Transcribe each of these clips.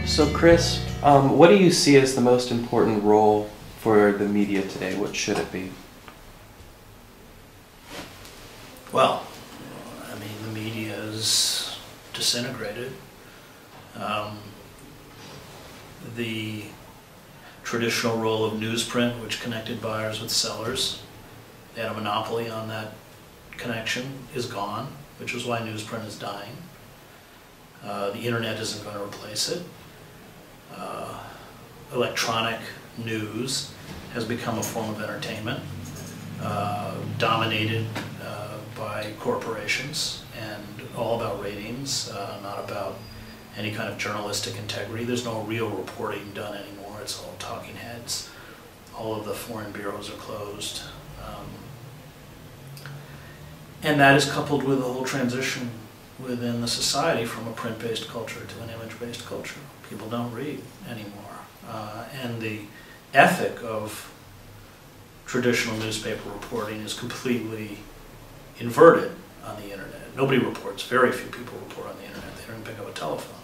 So Chris, what do you see as the most important role for the media today? What should it be? Well, I mean, the media is disintegrated. The traditional role of newsprint, which connected buyers with sellers, they had a monopoly on that connection, is gone, which is why newsprint is dying. The internet isn't going to replace it. Electronic news has become a form of entertainment, dominated by corporations and all about ratings, not about any kind of journalistic integrity. There's no real reporting done anymore. It's all talking heads. All of the foreign bureaus are closed. And that is coupled with a whole transition within the society from a print-based culture to an image-based culture. People don't read anymore. And the ethic of traditional newspaper reporting is completely inverted on the internet. Nobody reports. Very few people report on the internet. They don't pick up a telephone.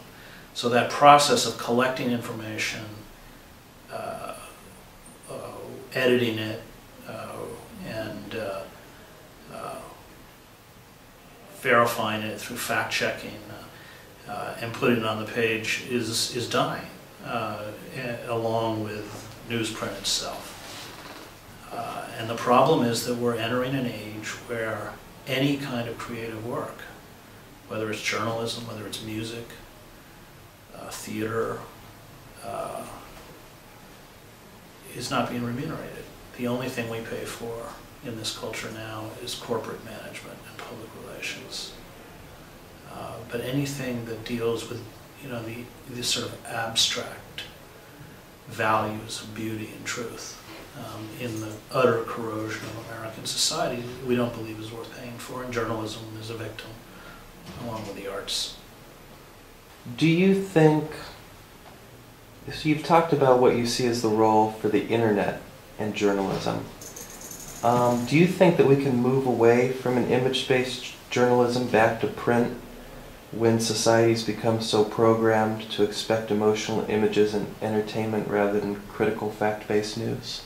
So that process of collecting information, editing it, and verifying it through fact-checking and putting it on the page is dying, along with newsprint itself. And the problem is that we're entering an age where any kind of creative work, whether it's journalism, whether it's music, theater, is not being remunerated. The only thing we pay for in this culture now is corporate management and public relations. But anything that deals with, you know, the sort of abstract values of beauty and truth in the utter corrosion of American society, we don't believe is worth paying for, and journalism is a victim along with the arts. Do you think, so you've talked about what you see as the role for the internet and journalism. Do you think that we can move away from an image-based journalism back to print when society's become so programmed to expect emotional images and entertainment rather than critical fact-based news?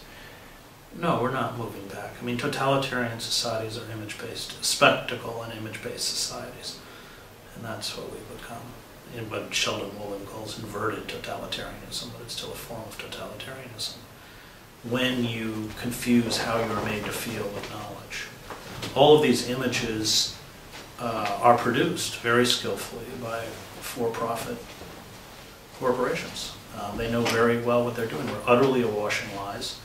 No, we're not moving back. I mean, totalitarian societies are image-based, spectacle and image-based societies. And that's what we've become. In what Sheldon Wolin calls inverted totalitarianism, but it's still a form of totalitarianism. When you confuse how you're made to feel with knowledge. All of these images are produced very skillfully by for-profit corporations. They know very well what they're doing. We're utterly awash in lies.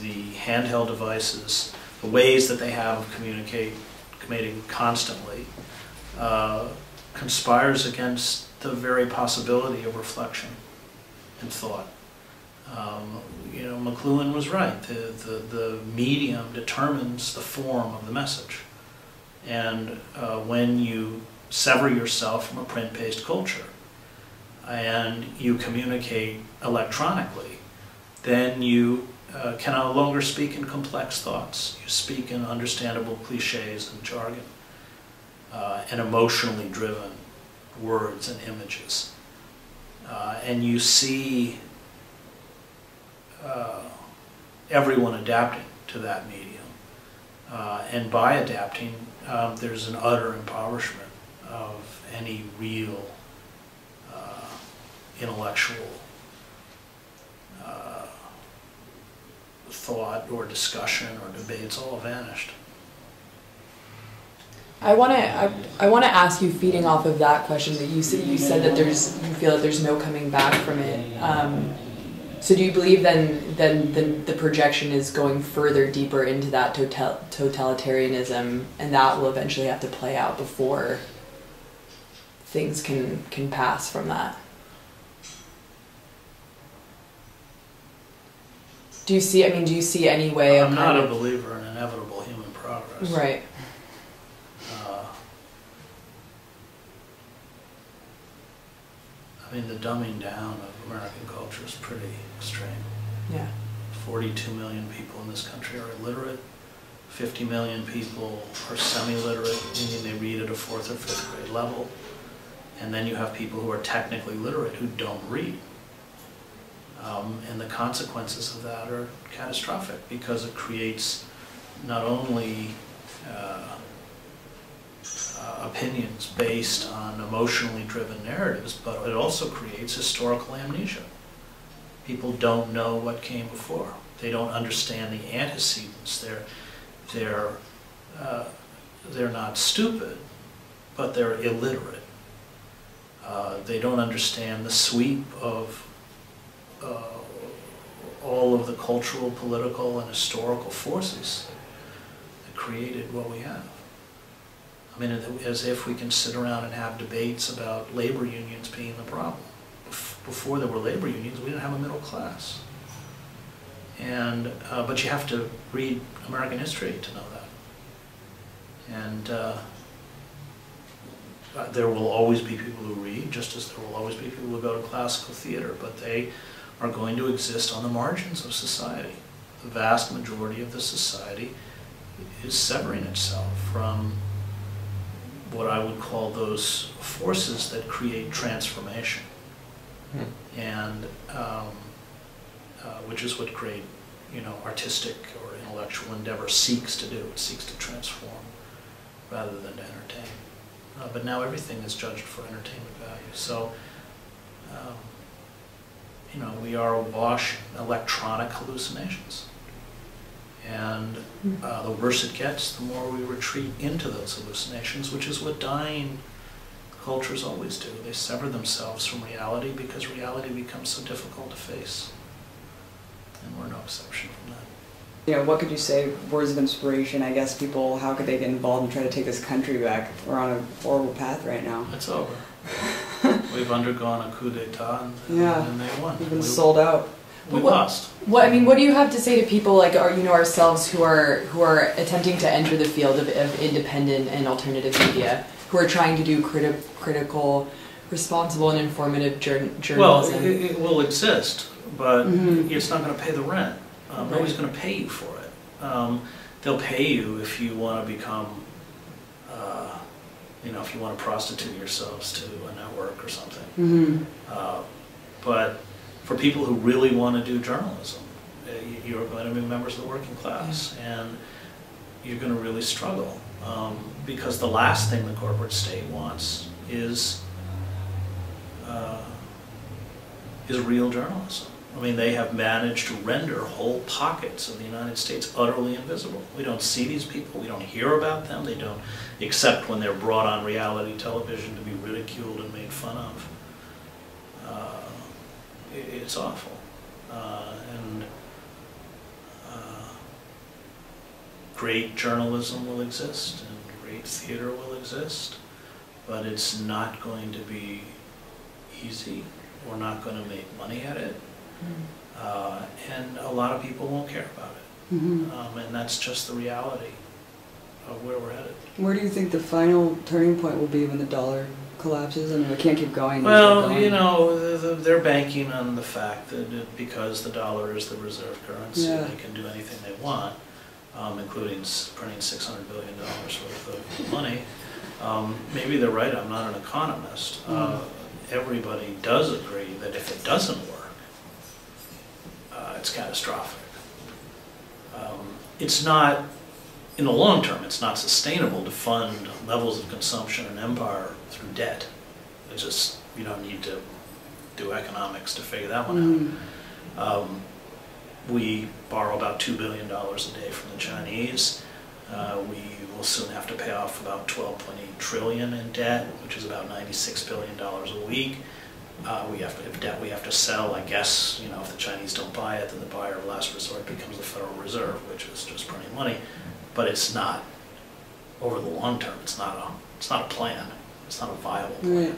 The handheld devices, the ways that they have of communicating constantly, conspires against the very possibility of reflection and thought. You know, McLuhan was right. The medium determines the form of the message. And when you sever yourself from a print-based culture and you communicate electronically, then you can no longer speak in complex thoughts. You speak in understandable cliches and jargon and emotionally driven words and images. And you see everyone adapting to that medium. And by adapting, there's an utter impoverishment of any real intellectual thought or discussion or debate. It's all vanished. I want to ask you, feeding off of that question that you said that you feel that there's no coming back from it. So do you believe then the projection is going further deeper into that totalitarianism, and that will eventually have to play out before things can pass from that? Do you see any way of I'm not a believer in inevitable human progress. Right. I mean, the dumbing down of American culture is pretty extreme. Yeah. 42 million people in this country are illiterate. 50 million people are semi-literate, meaning they read at a 4th or 5th grade level. And then you have people who are technically literate who don't read. And the consequences of that are catastrophic because it creates not only opinions based on emotionally driven narratives, but it also creates historical amnesia. People don't know what came before. They don't understand the antecedents. They're not stupid, but they're illiterate. They don't understand the sweep of all of the cultural, political, and historical forces that created what we have. I mean, as if we can sit around and have debates about labor unions being the problem. Before there were labor unions, we didn't have a middle class. And but you have to read American history to know that. And there will always be people who read, just as there will always be people who go to classical theater, but they are going to exist on the margins of society. The vast majority of the society is severing itself from what I would call those forces that create transformation. And which is what great, artistic or intellectual endeavor seeks to do. It seeks to transform rather than to entertain. But now everything is judged for entertainment value. So, we are awash in electronic hallucinations. And the worse it gets, the more we retreat into those hallucinations, which is what dying cultures always do. They sever themselves from reality because reality becomes so difficult to face. And we're no exception from that. What could you say, words of inspiration, I guess people, how could they get involved and try to take this country back? We're on a horrible path right now. It's over. We've undergone a coup d'etat and they won. We've been sold out. We lost. What do you have to say to people like ourselves who are attempting to enter the field of independent and alternative media, who are trying to do critical, responsible, and informative journalism? Well, it will exist, but it's not going to pay the rent. Nobody's going to pay you for it. They'll pay you if you want to become, if you want to prostitute yourselves to a network or something. But for people who really want to do journalism, you're going to be members of the working class, and you're going to really struggle because the last thing the corporate state wants is real journalism. I mean, they have managed to render whole pockets of the United States utterly invisible. We don't see these people. We don't hear about them. They don't, except when they're brought on reality television to be ridiculed and made fun of. It's awful. Great journalism will exist and great theater will exist, but it's not going to be easy. We're not going to make money at it. And a lot of people won't care about it. And that's just the reality of where we're headed. Where do you think the final turning point will be when the dollar collapses? I mean, we can't keep going. Well, they're banking on the fact that because the dollar is the reserve currency, they can do anything they want, including printing $600 billion worth of money. Maybe they're right. I'm not an economist. Everybody does agree that if it doesn't work, it's catastrophic. It's not, in the long term, it's not sustainable to fund levels of consumption and empire through debt. It's just, you don't need to do economics to figure that one out. We borrow about $2 billion a day from the Chinese. We will soon have to pay off about $12.8 trillion in debt, which is about $96 billion a week. If debt we have to sell, I guess, if the Chinese don't buy it, then the buyer of last resort becomes the Federal Reserve, which is just printing money. But it's not, over the long term, it's not a plan. It's not a viable plan.